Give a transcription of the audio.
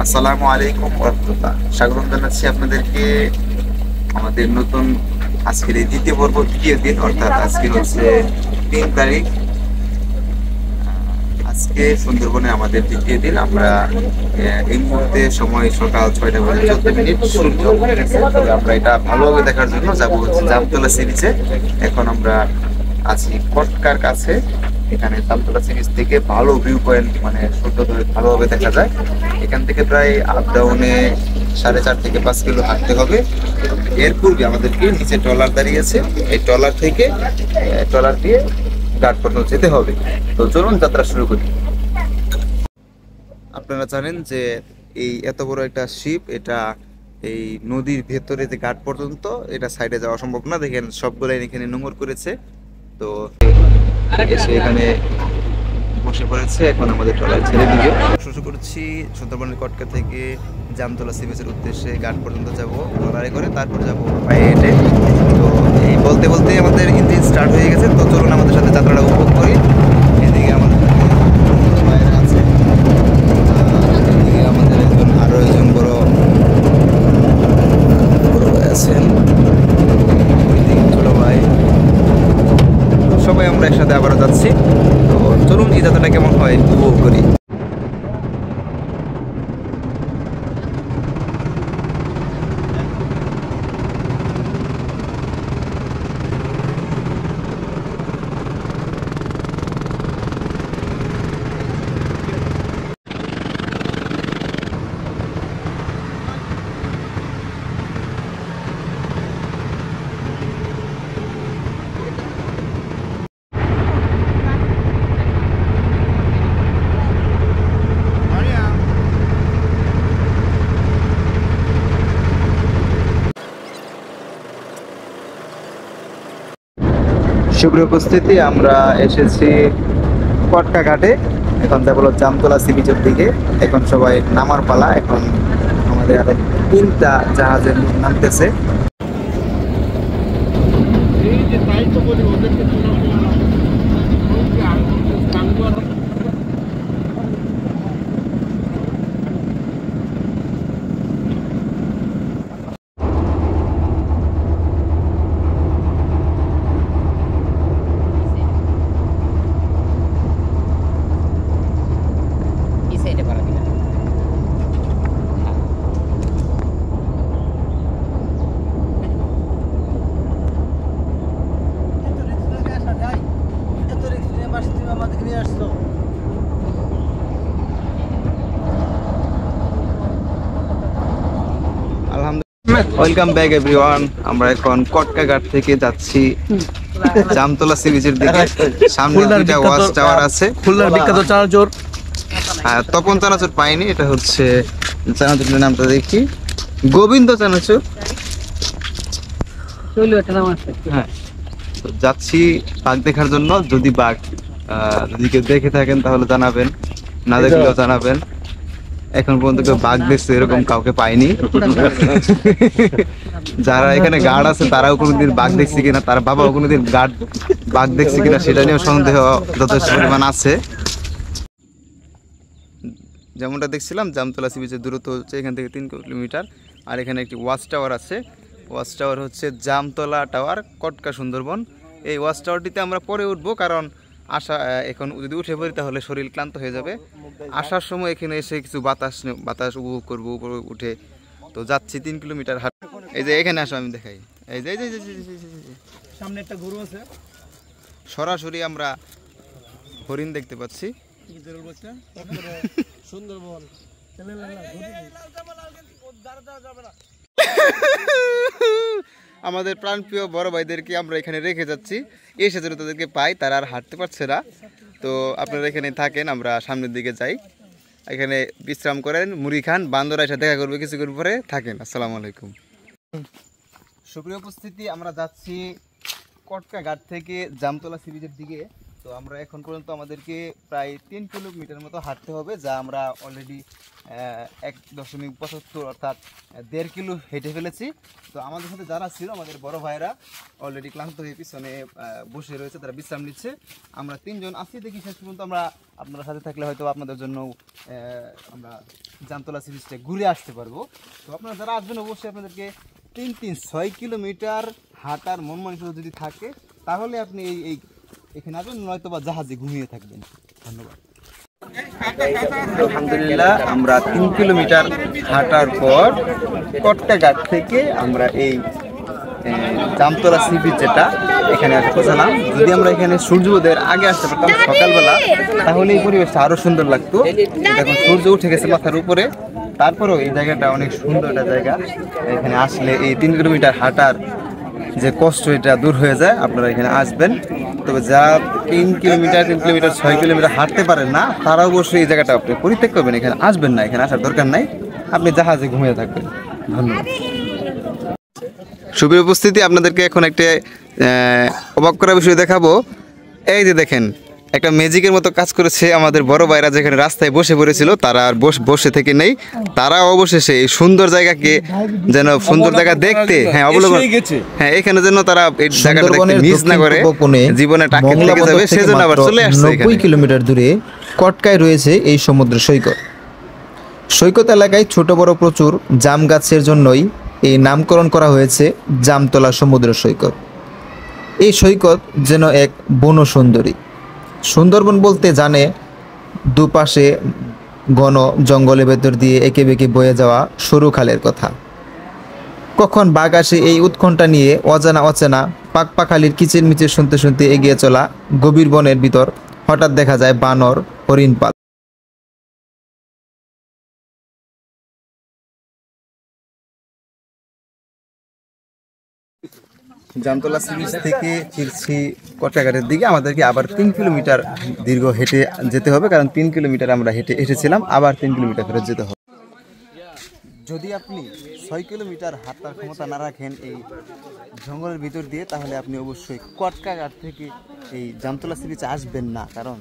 আসসালামু আলাইকুম ওয়া রাহমাতুল্লাহ। স্বাগত জানাচ্ছি আপনাদেরকে আমাদের নতুন আজকের এই দ্বিতীয় পর্ব, তৃতীয় দিন, অর্থাৎ আজকে হচ্ছে 3 তারিখ। আজকে সুন্দরবনে আমাদের দ্বিতীয় দিন। আমরা এই মুহূর্তে সময় সকাল 6টা বেজে 14 মিনিট। সূর্য উঠেছে। তবে আমরা এটা ভালোভাবে দেখার জন্য যাবো হচ্ছে জামতলা সি বিচে। এখন আমরা আছি কটকার কাছে। এখানে জামতলা সি বিচ থেকে ভালো ভিউ পয়েন্ট, মানে সূর্যোদয় ভালোভাবে দেখা যায়। এখান থেকে প্রায় আপ ডাউনে 4.5 থেকে 5 কিলো হাঁটতে হবে। এর পূর্বে আমাদেরকে নিচে ট্রলার দাঁড়িয়েছে, এই ট্রলার থেকে ট্রলার দিয়ে ঘাট পর্যন্ত যেতে হবে। তো চলুন যাত্রা শুরু করি। আপনারা জানেন যে এই এত বড় একটা শিপ, এটা এই নদীর ভেতরে যে ঘাট পর্যন্ত, এটা সাইডে যাওয়া সম্ভব না। দেখেন সবগুলাই এখানে নোঙর করেছে। তো এসে এখানে বসে পড়েছে। এখন আমাদের ট্রলার ছেড়ে দিকে শুরু করছি। সুন্দরবনের কটকা থেকে জামতলা সি বিচের উদ্দেশ্যে ঘাট পর্যন্ত যাব ট্রলারে করে, তারপর যাব পায়ে হেঁটে। তো এই বলতে বলতে আমাদের ইঞ্জিন স্টার্ট হয়ে গেছে। তো চলুন আমাদের সাথে যাত্রাটা উপভোগ করি। এদিকে আমাদের বাইরে আছে, এদিকে আমাদের আরো একজন বড় ভাই আছেন, ওইদিকে ছোট ভাই, সবাই আমরা একসাথে আবারও যাচ্ছি। তো চলুন এই যাত্রাটা কেমন হয় উপভোগ করি। সুপ্রিয় উপস্থিতি, আমরা এসেছি কটকা ঘাটে। এখন যাব হলো জামতলা সি বিচের দিকে। এখন সবাই নামার পালা। এখন আমাদের আরো 3টা জাহাজের লোক নামতেছে। Welcome back everyone. আমরা এখন কটকা ঘাট থেকে যাচ্ছি জামতলা সি বিচের দিকে। সামনে দুইটা ওয়াচ টাওয়ার আছে। খুলনার বিখ্যাত চানাচুর। হ্যাঁ, তপন চানাচুর পাইনি, এটা হচ্ছে চানাচুরের নামটা দেখি, গোবিন্দ চানাচুর। হ্যাঁ, তো যাচ্ছি বাঘ দেখার জন্য। যদি বাঘ যদি কেউ দেখে থাকেন তাহলে জানাবেন, না দেখলেও জানাবেন। এখন পর্যন্ত কেউ বাঘ দেখছে এরকম কাউকে পাইনি। যারা এখানে গার্ড আছে তারাও কোনোদিন বাঘ দেখছে কিনা, তার বাবাও কোনোদিন বাঘ দেখছে কিনা সেটা নিয়েও সন্দেহ যথেষ্ট পরিমাণ আছে। যেমনটা দেখছিলাম, জামতলা সি বিচের দূরত্ব হচ্ছে এখান থেকে 3 কিলোমিটার। আর এখানে একটি ওয়াচ টাওয়ার আছে। ওয়াচ টাওয়ার হচ্ছে জামতলা টাওয়ার, কটকা সুন্দরবন। এই ওয়াচ টাওয়ারটিতে আমরা পরে উঠবো, কারণ এখন যদি উঠে পড়ি তাহলে শরীর ক্লান্ত হয়ে যাবে। আসার সময় এখানে এসে কিছু বাতাস উপভোগ করবো উপরে উঠে। তো যাচ্ছি 3 কিলোমিটার হাঁট। এই যে এখানে আসো, আমি দেখাই। এই যে সামনে একটা গরু আছে, সরাসরি আমরা হরিণ দেখতে পাচ্ছি। সুন্দরবন আমাদের প্রাণপ্রিয় বড় ভাইদেরকে আমরা এখানে রেখে যাচ্ছি। এসে যেন তাদেরকে পাই, তারা আর হাঁটতে পারছে না। তো আপনারা এখানে থাকেন, আমরা সামনের দিকে যাই। এখানে বিশ্রাম করেন, মুড়ি খান, বান্দরা এসে দেখা করবে কিছুক্ষণ পরে। থাকেন। আসসালামু আলাইকুম। সুপ্রিয় উপস্থিতি, আমরা যাচ্ছি কটকা ঘাট থেকে জামতলা সি বিচের দিকে। তো তো আমরা এখন পর্যন্ত আমাদেরকে প্রায় 3 কিলোমিটার মতো হাঁটতে হবে, যা আমরা অলরেডি 1.75 অর্থাৎ 1.5 কিলো হেঁটে ফেলেছি। তো আমাদের সাথে যারা ছিল আমাদের বড় ভাইরা অলরেডি ক্লান্ত হয়ে পিছনে বসে রয়েছে, তারা বিশ্রাম নিচ্ছে। আমরা 3 জন আছি, দেখি শেষ পর্যন্ত আমরা আপনার সাথে থাকলে হয়তো আপনাদের জন্য আমরা জামতলা সি বিচটা ঘুরে আসতে পারবো। তো আপনারা যারা আসবেন অবশ্যই আপনাদেরকে 6 কিলোমিটার হাঁটার মন মানসিকতা যদি থাকে তাহলে আপনি এই এখানে আসবেন, নয়তো বা জাহাজে ঘুমিয়ে থাকবেন। ধন্যবাদ। আলহামদুলিল্লাহ, আমরা 3 কিলোমিটার হাঁটার পর কট্টাঘাট থেকে আমরা এই জামতলা সি বিচ যেটা এখানে আসতে পৌঁছালাম। যদি আমরা এখানে সূর্যোদয়ের আগে আসতে পারতাম সকালবেলা, তাহলে এই পরিবেশটা আরো সুন্দর লাগতো। এখন সূর্য উঠে গেছে মাথার উপরে, তারপরেও এই জায়গাটা অনেক সুন্দর একটা জায়গা। এখানে আসলে এই 3 কিলোমিটার হাঁটার যে কষ্ট এটা দূর হয়ে যায়। আপনারা এখানে আসবেন। তবে যারা 3 কিলোমিটার 6 কিলোমিটার হাঁটতে পারেন না, তারা অবশ্যই এই জায়গাটা আপনি পরিত্যাগ করবেন, এখানে আসবেন না, এখানে আসার দরকার নাই, আপনি জাহাজে ঘুমিয়ে থাকবেন। ধন্যবাদ। সুপ্রিয় উপস্থিতি, আপনাদেরকে এখন একটা অবাক করা বিষয় দেখাবো। এই যে দেখেন, একটা ম্যাজিকের মতো কাজ করেছে আমাদের বড় ভাইরা, যেখানে রাস্তায় বসে পড়েছিল তারা আর বসে থেকে নেই, তারা অবশেষে এই সুন্দর জায়গাকে যেন সুন্দর জায়গা দেখতে অবলম্বন, এখানে যেন তারা এই জায়গাটা মিস না করে জীবনে টাকা থেকে যাবে, সেজন্য আবার চলে আসছে। 90 কিলোমিটার দূরে কটকায় রয়েছে এই সমুদ্র সৈকত। সৈকত এলাকায় ছোট বড় প্রচুর জাম গাছের জন্যই এই নামকরণ করা হয়েছে জামতলা সমুদ্র সৈকত। এই সৈকত যেন এক বন সুন্দরী। সুন্দরবন বলতে জানে দুপাশে ঘন জঙ্গলের ভেতর দিয়ে এঁকে বেঁকে বয়ে যাওয়া সরু খালের কথা। কখন বাঘ আসে এই উৎকণ্ঠা নিয়ে অজানা অচেনা পাকপাখালির কিচিরমিচির শুনতে শুনতে এগিয়ে চলা গভীর বনের ভিতর হঠাৎ দেখা যায় বানর, হরিণ পাল। জামতলা সি বিচ থেকে ফিরছি কট্টাঘাটের দিকে। আমাদেরকে আবার 3 কিলোমিটার দীর্ঘ হেঁটে যেতে হবে, কারণ 3 কিলোমিটার আমরা হেঁটে এসেছিলাম, আবার 3 কিলোমিটার ফেরত যেতে হবে। যদি আপনি 6 কিলোমিটার হাঁটার ক্ষমতা না রাখেন এই জঙ্গলের ভিতর দিয়ে, তাহলে আপনি অবশ্যই কট্টাঘাট থেকে এই জামতলা সি বিচে আসবেন না, কারণ